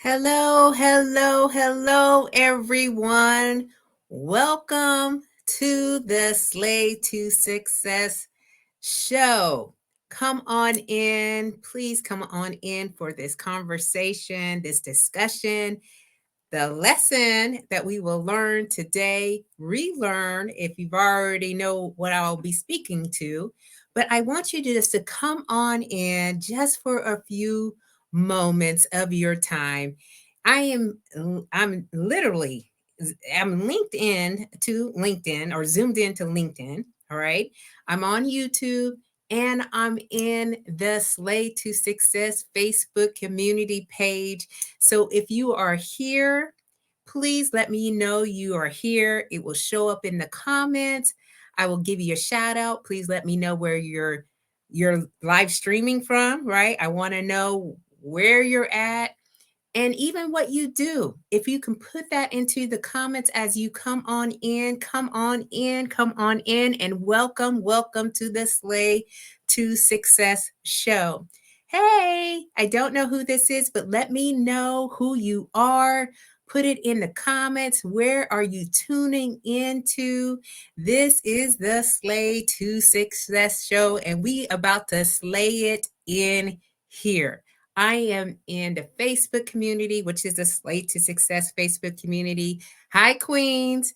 Hello, hello, hello, everyone. Welcome to the Slay to Success show. Come on in. Please come on in for this conversation, this discussion. The lesson that we will learn today, relearn if you've already know what I'll be speaking to, but I want you to just to come on in just for a few moments of your time. I'm literally I'm linked in to LinkedIn or zoomed into LinkedIn. All right. I'm on YouTube and I'm in the Slay to Success Facebook community page. So if you are here, please let me know you are here. It will show up in the comments. I will give you a shout out. Please let me know where you're live streaming from, right? I want to know where you're at and even what you do. If you can put that into the comments as you come on in, come on in, come on in, and welcome to the Slay to Success show. Hey, I don't know who this is, but let me know who you are. Put it in the comments. Where are you tuning into? This is the Slay to Success show, and we about to slay it in here. I am in the Facebook community, which is the Slay to Success Facebook community. Hi, Queens,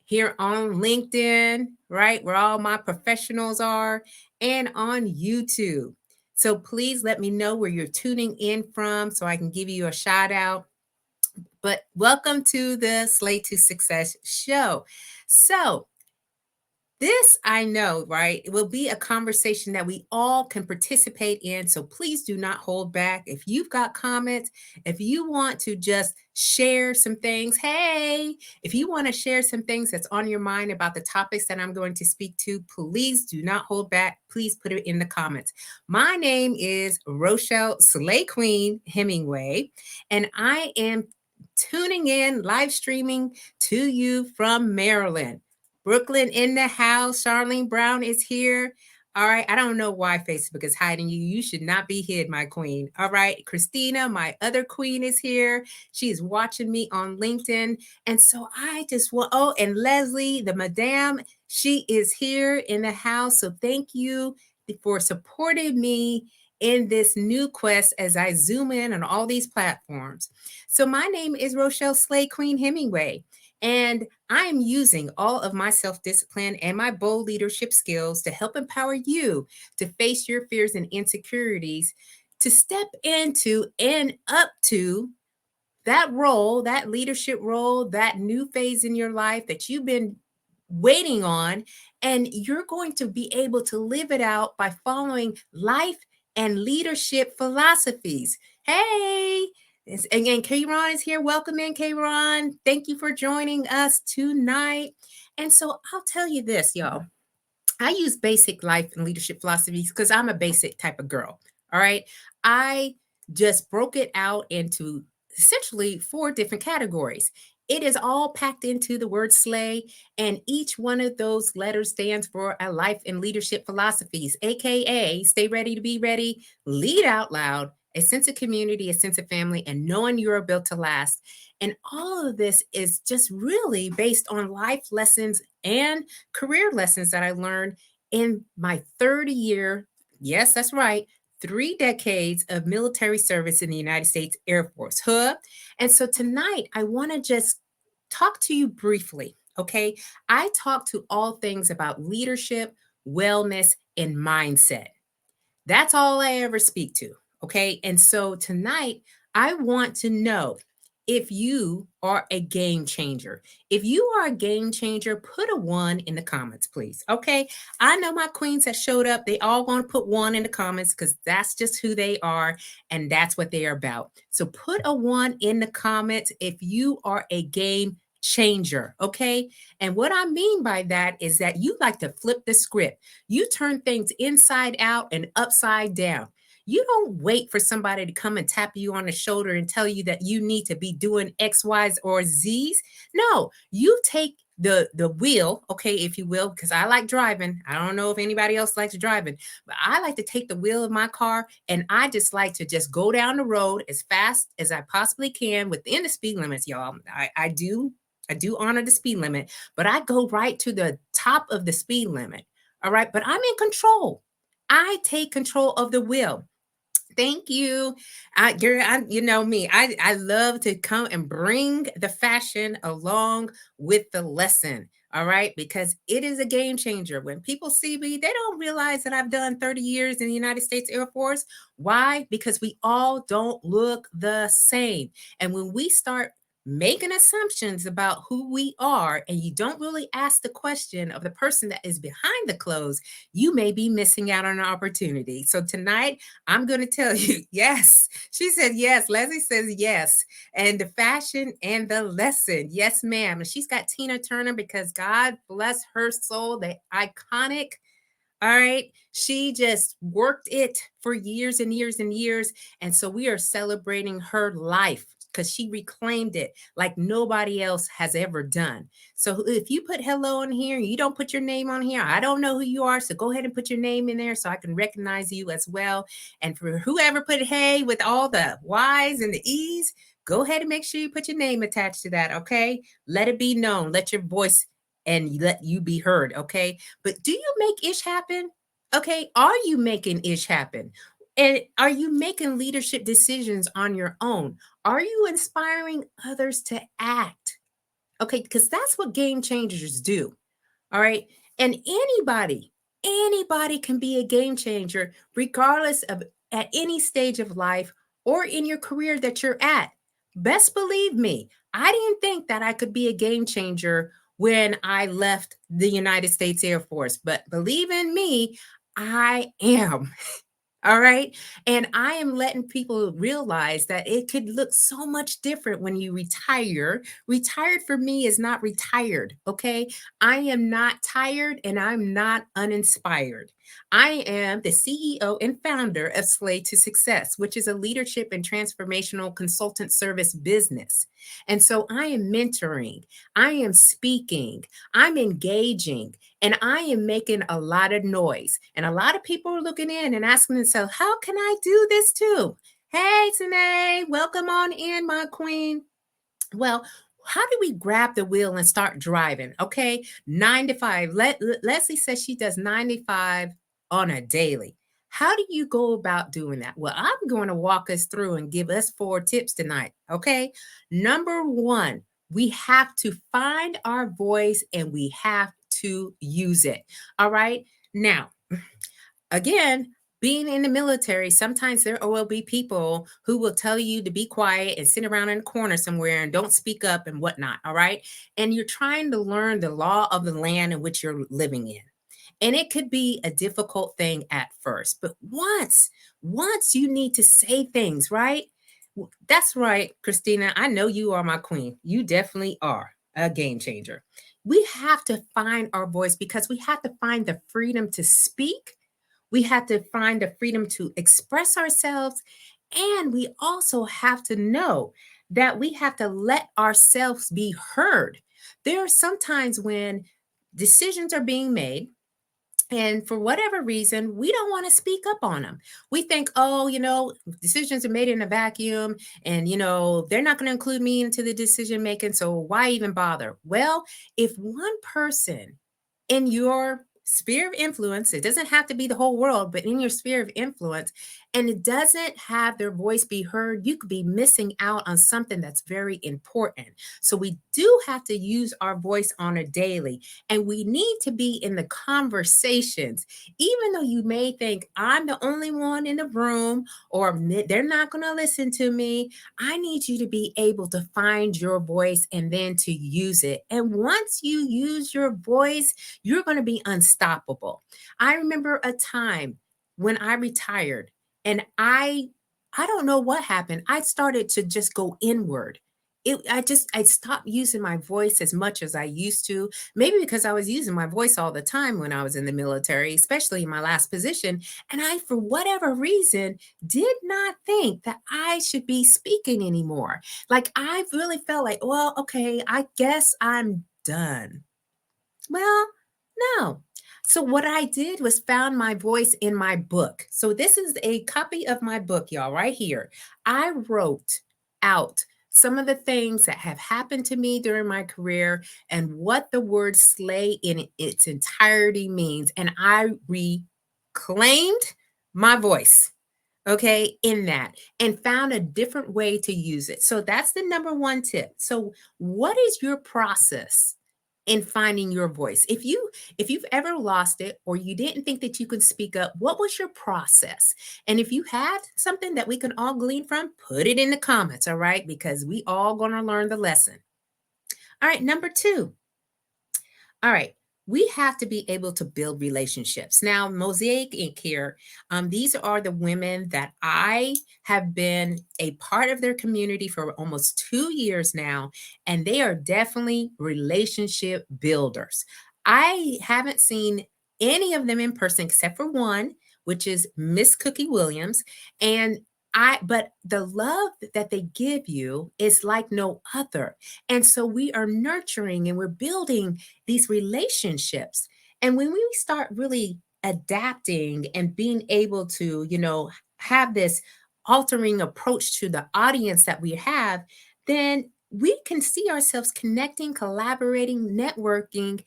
here on LinkedIn, right? Where all my professionals are, and on YouTube. So please let me know where you're tuning in from so I can give you a shout out. But welcome to the Slay to Success show. So, this I know, right? It will be a conversation that we all can participate in. So please do not hold back. If you've got comments, if you want to just share some things, hey, if you want to share some things that's on your mind about the topics that I'm going to speak to, please do not hold back. Please put it in the comments. My name is Rochelle Slay Queen Hemingway, and I am tuning in, live streaming to you from Maryland. Brooklyn in the house. Charlene Brown is here. All right. I don't know why Facebook is hiding you. You should not be hid, my queen. All right. Christina, my other queen, is here. She's watching me on LinkedIn. And so I just want, oh, and Leslie, the madame, she is here in the house. So thank you for supporting me in this new quest as I zoom in on all these platforms. So my name is Rochelle Slay Queen Hemingway. And I am using all of my self discipline and my bold leadership skills to help empower you to face your fears and insecurities, to step into and up to that role, that leadership role, that new phase in your life that you've been waiting on. And you're going to be able to live it out by following life and leadership philosophies. Hey, again, Kayron is here. Welcome in, Kayron. Thank you for joining us tonight. And so I'll tell you this, y'all. I use basic life and leadership philosophies because I'm a basic type of girl. All right. I just broke it out into essentially 4 different categories. It is all packed into the word slay, and each one of those letters stands for a life and leadership philosophies, aka stay ready to be ready, lead out loud, a sense of community, a sense of family, and knowing you're built to last. And all of this is just really based on life lessons and career lessons that I learned in my 30-year, yes, that's right, 3 decades of military service in the United States Air Force. Huh? And so tonight, I want to just talk to you briefly. Okay. I talk to all things about leadership, wellness, and mindset. That's all I ever speak to. Okay. And so tonight, I want to know if you are a game changer. If you are a game changer, put a 1 in the comments, please. Okay. I know my queens that showed up. They all want to put 1 in the comments because that's just who they are and that's what they are about. So put a 1 in the comments if you are a game changer. Okay. And what I mean by that is that you like to flip the script. You turn things inside out and upside down. You don't wait for somebody to come and tap you on the shoulder and tell you that you need to be doing X, Y's, or Z's. No, you take the wheel, okay, if you will, because I like driving. I don't know if anybody else likes driving, but I like to take the wheel of my car and I just like to just go down the road as fast as I possibly can within the speed limits, y'all. I do honor the speed limit, but I go right to the top of the speed limit. All right, but I'm in control. I take control of the wheel. Thank you. Girl, you know me. I love to come and bring the fashion along with the lesson. All right, because it is a game changer. When people see me, they don't realize that I've done 30 years in the United States Air Force. Why? Because we all don't look the same. And when we start making assumptions about who we are, and you don't really ask the question of the person that is behind the clothes, you may be missing out on an opportunity. So tonight, I'm going to tell you, yes. She said yes. Leslie says yes. And the fashion and the lesson. Yes, ma'am. And she's got Tina Turner because God bless her soul, the iconic. All right. She just worked it for years and years and years. And so we are celebrating her life because she reclaimed it like nobody else has ever done. So if you put hello in here, you don't put your name on here, I don't know who you are. So go ahead and put your name in there so I can recognize you as well. And for whoever put hey with all the Y's and the E's, go ahead and make sure you put your name attached to that. Okay. Let it be known. Let your voice and let you be heard. Okay. But do you make ish happen? Okay. Are you making ish happen? And are you making leadership decisions on your own? Are you inspiring others to act? Okay. Because that's what game changers do. All right. And anybody can be a game changer, regardless of at any stage of life or in your career that you're at. Best believe me, I didn't think that I could be a game changer when I left the United States Air Force, but believe in me, I am. All right. And I am letting people realize that it could look so much different when you retire. Retired for me is not retired. Okay. I am not tired and I'm not uninspired. I am the CEO and founder of Slay to Success, which is a leadership and transformational consultant service business. And so I am mentoring, I am speaking, I'm engaging, and I am making a lot of noise. And a lot of people are looking in and asking themselves, how can I do this too? Hey, Tanae, welcome on in, my queen. Well, how do we grab the wheel and start driving? Okay, 9 to 5. Leslie says she does 95 on a daily. How do you go about doing that? Well, I'm going to walk us through and give us 4 tips tonight. Okay, number one, we have to find our voice and we have to use it. All right, now again, being in the military, sometimes there will be people who will tell you to be quiet and sit around in a corner somewhere and don't speak up and whatnot. All right. And you're trying to learn the law of the land in which you're living in. And it could be a difficult thing at first, but once you need to say things, right? That's right, Christina. I know you are my queen. You definitely are a game changer. We have to find our voice because we have to find the freedom to speak. We have to find the freedom to express ourselves. And we also have to know that we have to let ourselves be heard. There are some times when decisions are being made and for whatever reason, we don't want to speak up on them. We think, oh, decisions are made in a vacuum and, they're not going to include me into the decision making. So why even bother? Well, if one person in your sphere of influence, it doesn't have to be the whole world, but in your sphere of influence, and it doesn't have their voice be heard, you could be missing out on something that's very important. So we do have to use our voice on a daily, and we need to be in the conversations, even though you may think I'm the only one in the room or they're not going to listen to me. I need you to be able to find your voice and then to use it. And once you use your voice, you're going to be unstoppable. I remember a time when I retired and I don't know what happened. I started to just go inward. I stopped using my voice as much as I used to. Maybe because I was using my voice all the time when I was in the military, especially in my last position. And I, for whatever reason, did not think that I should be speaking anymore. Like I really felt like, well, okay, I guess I'm done. Well, no. So what I did was found my voice in my book. So this is a copy of my book, y'all, right here. I wrote out some of the things that have happened to me during my career and what the word slay in its entirety means. And I reclaimed my voice, okay, in that and found a different way to use it. So that's the number one tip. So what is your process in finding your voice? If you've ever lost it or you didn't think that you could speak up, what was your process? And if you had something that we can all glean from, put it in the comments, all right? Because we all going to learn the lesson. All right, number 2. All right. We have to be able to build relationships. Now, Mosaic Inc. here, these are the women that I have been a part of their community for almost 2 years now, and they are definitely relationship builders. I haven't seen any of them in person except for one, which is Miss Cookie Williams. And but the love that they give you is like no other. And so we are nurturing and we're building these relationships. And when we start really adapting and being able to, have this altering approach to the audience that we have, then we can see ourselves connecting, collaborating, networking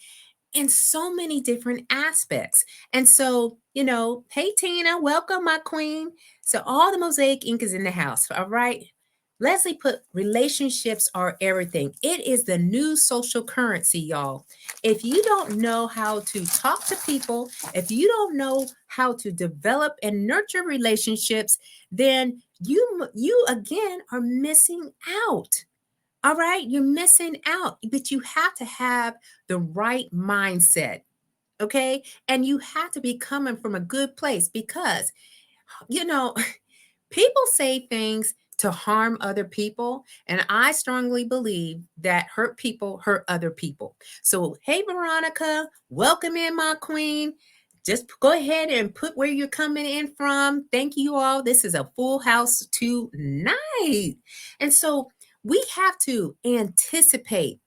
in so many different aspects. And so, hey Tina, welcome, my queen. So all the Mosaic ink is in the house. All right. Leslie put relationships are everything. It is the new social currency, y'all. If you don't know how to talk to people, if you don't know how to develop and nurture relationships, then you again are missing out. All right, you're missing out, but you have to have the right mindset. Okay. And you have to be coming from a good place because, you know, people say things to harm other people. And I strongly believe that hurt people hurt other people. So, hey, Veronica, welcome in, my queen. Just go ahead and put where you're coming in from. Thank you all. This is a full house tonight. And so we have to anticipate,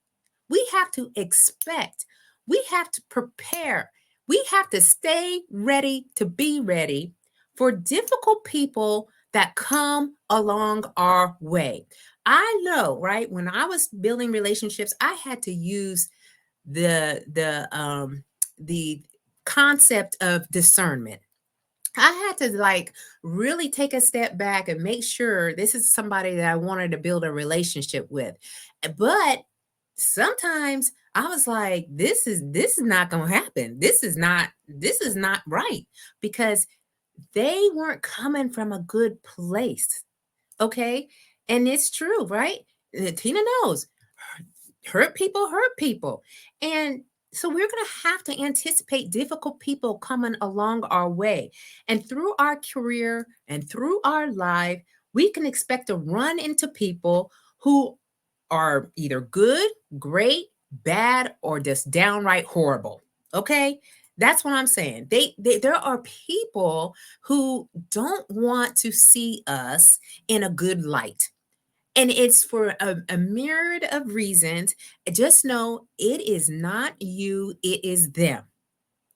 we have to expect, we have to prepare, we have to stay ready to be ready for difficult people that come along our way. I know, right? When I was building relationships, I had to use the concept of discernment. I had to like really take a step back and make sure this is somebody that I wanted to build a relationship with. But sometimes I was like, this is not going to happen. This is not right because they weren't coming from a good place. Okay? And it's true, right? Tina knows hurt people. And so we're going to have to anticipate difficult people coming along our way. And through our career and through our life, we can expect to run into people who are either good, great, bad, or just downright horrible. Okay? That's what I'm saying. There are people who don't want to see us in a good light, and it's for a myriad of reasons. Just know it is not you, it is them.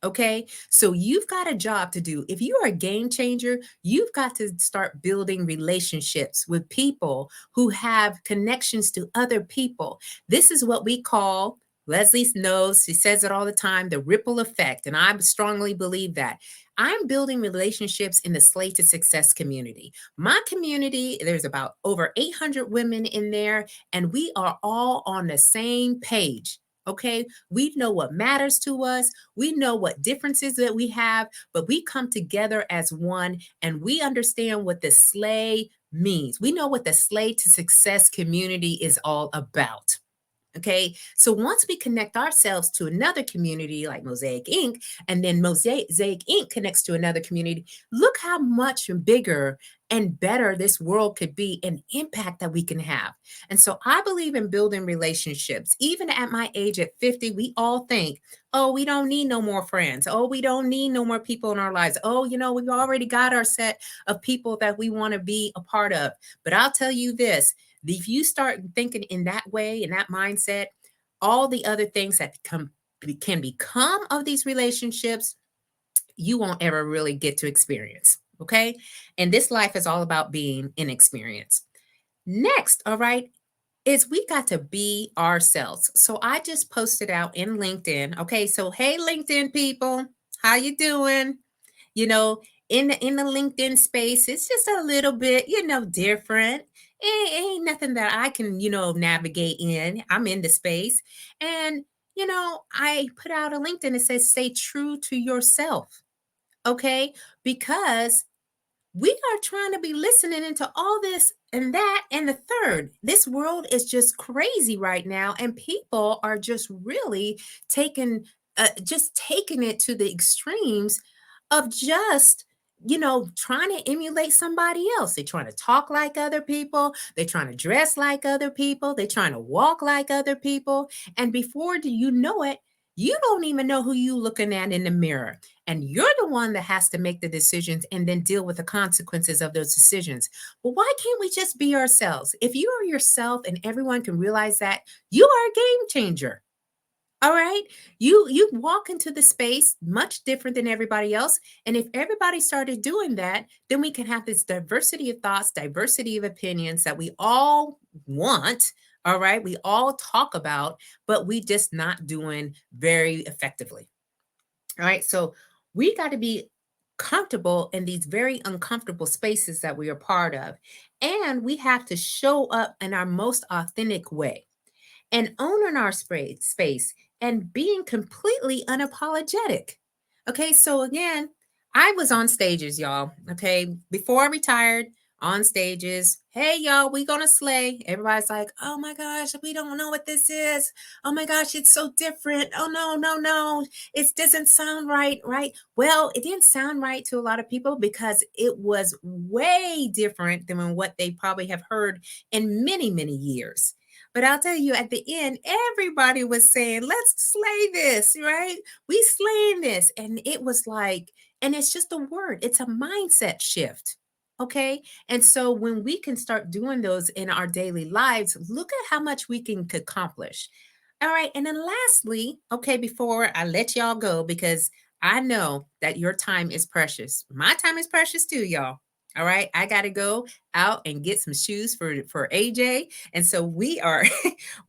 Okay. So you've got a job to do. If you are a game changer, you've got to start building relationships with people who have connections to other people. This is what we call, Leslie knows, she says it all the time, the ripple effect. And I strongly believe that. I'm building relationships in the Slay to Success community. My community, there's about over 800 women in there, and we are all on the same page. Okay. We know what matters to us. We know what differences that we have, but we come together as one and we understand what the slay means. We know what the Slay to Success community is all about. Okay. So once we connect ourselves to another community like Mosaic Inc., and then Mosaic Inc. connects to another community, look how much bigger and better this world could be and impact that we can have. And so I believe in building relationships. Even at my age at 50, we all think, oh, we don't need no more friends. Oh, we don't need no more people in our lives. Oh, we've already got our set of people that we want to be a part of. But I'll tell you this, if you start thinking in that way, in that mindset, all the other things that come can become of these relationships, you won't ever really get to experience. Okay. And this life is all about being in experience. Next, all right, is we got to be ourselves. So I just posted out in LinkedIn. Okay. So, hey, LinkedIn people, how you doing? You know, in the LinkedIn space, it's just a little bit, different. Ain't nothing that I can, navigate in. I'm in the space. And, I put out a LinkedIn that says stay true to yourself. Okay. Because we are trying to be listening into all this and that and the third. This world is just crazy right now, and people are just really taking taking it to the extremes of just trying to emulate somebody else. They're trying to talk like other people, they're trying to dress like other people, they're trying to walk like other people, and before do you know it, you don't even know who you looking at in the mirror, and you're the one that has to make the decisions and then deal with the consequences of those decisions. But why can't we just be ourselves? If you are yourself and everyone can realize that, you are a game changer. All right. You walk into the space much different than everybody else. And if everybody started doing that, then we can have this diversity of thoughts, diversity of opinions that we all want. All right. We all talk about, but we just not doing very effectively. All right. So we got to be comfortable in these very uncomfortable spaces that we are part of. And we have to show up in our most authentic way and owning our space and being completely unapologetic. Okay, so again, I was on stages, y'all. Okay, before I retired, on stages. Hey, y'all, we gonna slay. Everybody's like, oh my gosh, we don't know what this is. Oh my gosh, it's so different. Oh no, no, no, it doesn't sound right, right? Well, it didn't sound right to a lot of people because it was way different than what they probably have heard in many, many years. But I'll tell you, at the end, everybody was saying, let's slay this, right? We slaying this. And it was like, and it's just a word, it's a mindset shift. Okay. And so when we can start doing those in our daily lives, look at how much we can accomplish. All right. And then lastly, okay, before I let y'all go, because I know that your time is precious. My time is precious too, y'all. All right. I got to go out and get some shoes for AJ. And so we are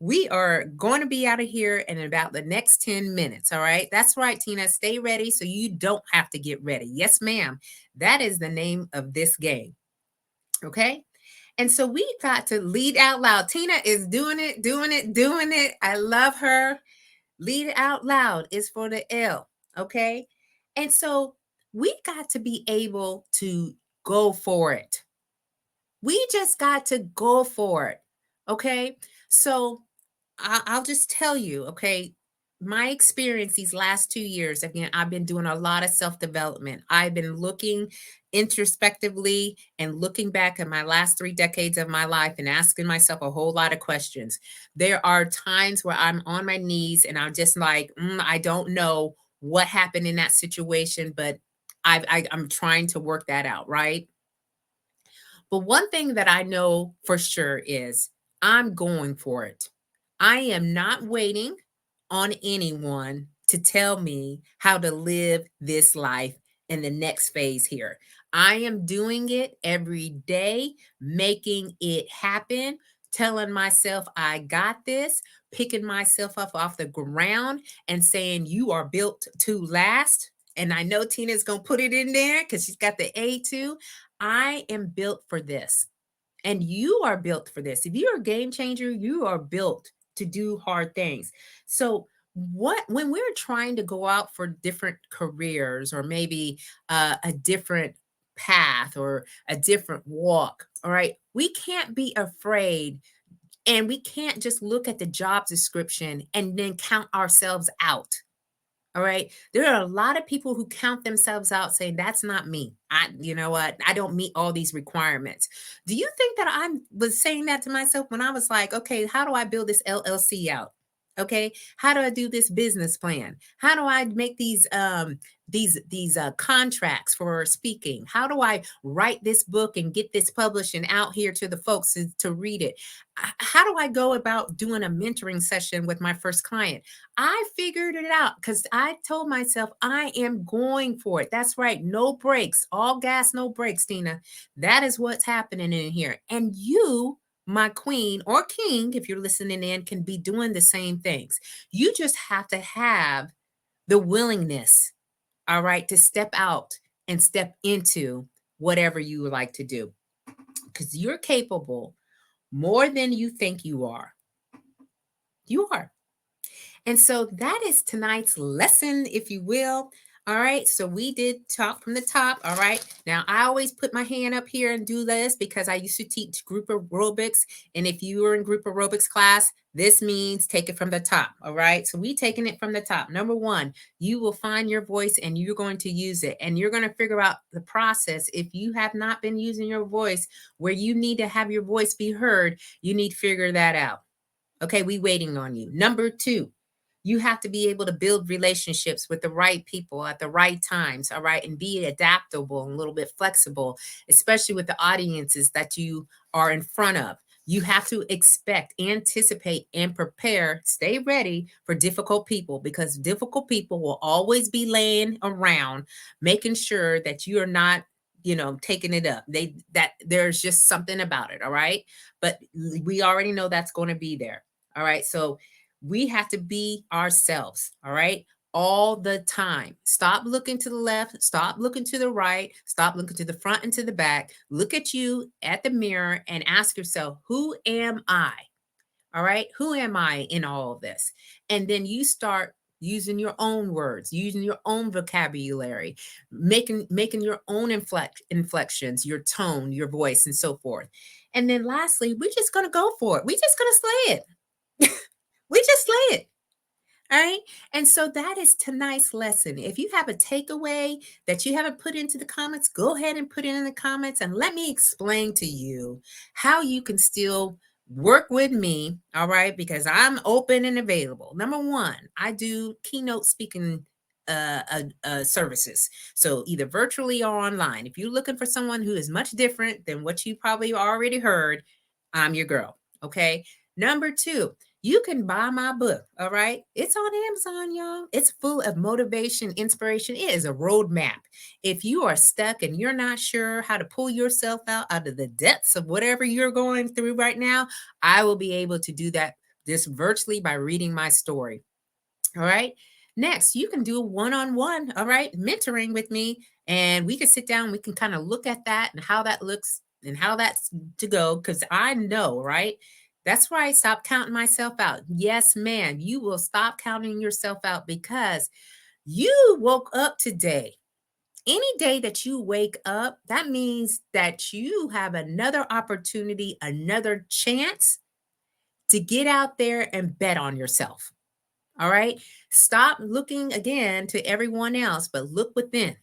we are going to be out of here in about the next 10 minutes. All right. That's right, Tina. Stay ready so you don't have to get ready. Yes, ma'am. That is the name of this game. Okay. And so we got to lead out loud. Tina is doing it, doing it, doing it. I love her. Lead it out loud is for the L. Okay. And so we got to be able to go for it. We just got to go for it. Okay. So I'll just tell you, okay, my experience these last 2 years, again, I've been doing a lot of self development. I've been looking introspectively and looking back at my last 3 decades of my life and asking myself a whole lot of questions. There are times where I'm on my knees and I'm just like, I don't know what happened in that situation, but I'm trying to work that out, right? But one thing that I know for sure is I'm going for it. I am not waiting on anyone to tell me how to live this life in the next phase here. I am doing it every day, making it happen, telling myself I got this, picking myself up off the ground and saying you are built to last. And I know Tina's going to put it in there because she's got the A too. I am built for this. And you are built for this. If you're a game changer, you are built to do hard things. So, what when we're trying to go out for different careers or maybe a different path or a different walk, all right, we can't be afraid and we can't just look at the job description and then count ourselves out. All right. There are a lot of people who count themselves out saying, that's not me. You know what? I don't meet all these requirements. Do you think that I was saying that to myself when I was like, okay, how do I build this LLC out? Okay, how do I do this business plan? How do I make these contracts for speaking? How do I write this book and get this published and out here to the folks to read it? How do I go about doing a mentoring session with my first client? I figured it out because I told myself I am going for it. That's right, no brakes, all gas, no brakes, Tina. That is what's happening in here, and you, my queen or king, if you're listening in, can be doing the same things. You just have to have the willingness, all right, to step out and step into whatever you would like to do because you're capable more than you think you are. You are. And so that is tonight's lesson, if you will. All right. So we did talk from the top. All right. Now, I always put my hand up here and do this because I used to teach group aerobics. And if you were in group aerobics class, this means take it from the top. All right. So we taking it from the top. Number one, you will find your voice and you're going to use it. And you're going to figure out the process. If you have not been using your voice where you need to have your voice be heard, you need to figure that out. Okay, we waiting on you. Number two, you have to be able to build relationships with the right people at the right times, all right, and be adaptable and a little bit flexible, especially with the audiences that you are in front of. You have to expect, anticipate, and prepare, stay ready for difficult people because difficult people will always be laying around, making sure that you are not, taking it up. That there's just something about it, all right? But we already know that's going to be there. All right. So we have to be ourselves. All right. All the time. Stop looking to the left. Stop looking to the right. Stop looking to the front and to the back. Look at you at the mirror and ask yourself, who am I? All right. Who am I in all of this? And then you start using your own words, using your own vocabulary, making your own inflections, your tone, your voice, and so forth. And then lastly, we're just gonna go for it. We're just gonna slay it. We just slay it. All right. And so that is tonight's lesson. If you have a takeaway that you haven't put into the comments, go ahead and put it in the comments and let me explain to you how you can still work with me. All right. Because I'm open and available. Number one, I do keynote speaking services. So either virtually or online. If you're looking for someone who is much different than what you probably already heard, I'm your girl. Okay. Number two, you can buy my book. All right. It's on Amazon, y'all. It's full of motivation, inspiration. It is a roadmap. If you are stuck and you're not sure how to pull yourself out of the depths of whatever you're going through right now, I will be able to do that just virtually by reading my story. All right. Next, you can do a one-on-one, all right, mentoring with me. And we can sit down, we can kind of look at that and how that looks and how that's to go. Because I know, right? That's right. Stop counting myself out. Yes, ma'am. You will stop counting yourself out because you woke up today. Any day that you wake up, that means that you have another opportunity, another chance to get out there and bet on yourself. All right. Stop looking again to everyone else, but look within.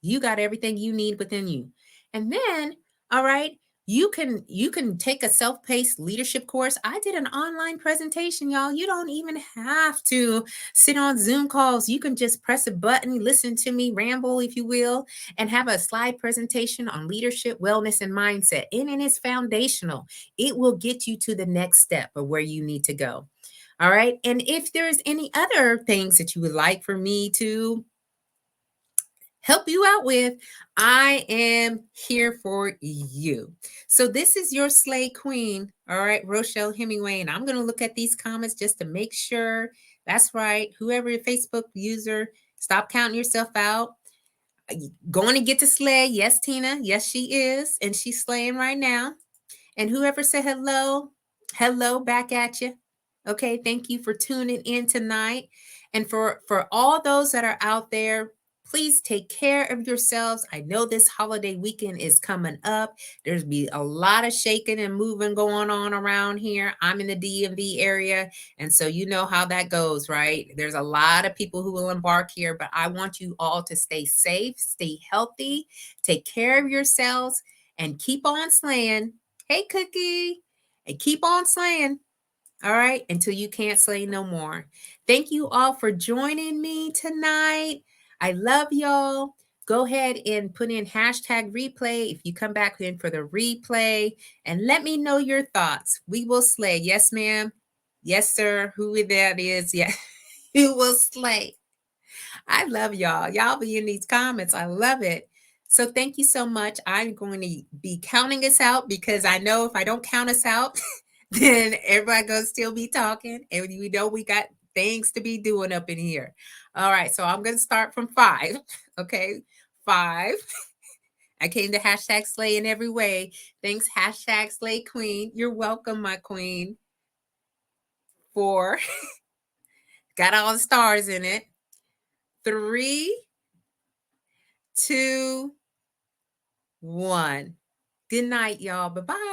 You got everything you need within you. And then, all right, you can take a self-paced leadership course. I did an online presentation, y'all. You don't even have to sit on Zoom calls. You can just press a button, listen to me ramble, if you will, and have a slide presentation on leadership, wellness, and mindset. And it is foundational. It will get you to the next step of where you need to go. All right. And if there's any other things that you would like for me to help you out with, I am here for you. So this is your slay queen. All right, Rochelle Hemingway. And I'm going to look at these comments just to make sure. That's right. Whoever your Facebook user, stop counting yourself out. Going to get to slay. Yes, Tina. Yes, she is. And she's slaying right now. And whoever said hello, hello back at you. Okay, thank you for tuning in tonight. And for all those that are out there, please take care of yourselves. I know this holiday weekend is coming up. There's be a lot of shaking and moving going on around here. I'm in the DMV area, and so you know how that goes, right? There's a lot of people who will embark here, but I want you all to stay safe, stay healthy, take care of yourselves, and keep on slaying. Hey, Cookie, and keep on slaying. All right, until you can't slay no more. Thank you all for joining me tonight. I love y'all. Go ahead and put in hashtag replay if you come back in for the replay and let me know your thoughts. We will slay. Yes, ma'am. Yes, sir. Who that is. Yeah. You will slay. I love y'all. Y'all be in these comments. I love it. So thank you so much. I'm going to be counting us out because I know if I don't count us out, then everybody gonna still be talking. And we know we got things to be doing up in here. All right. So I'm gonna start from 5. Okay. 5. I came to hashtag slay in every way. Thanks, hashtag slay queen. You're welcome, my queen. 4. Got all the stars in it. 3, 2, 1. Good night, y'all. Bye bye.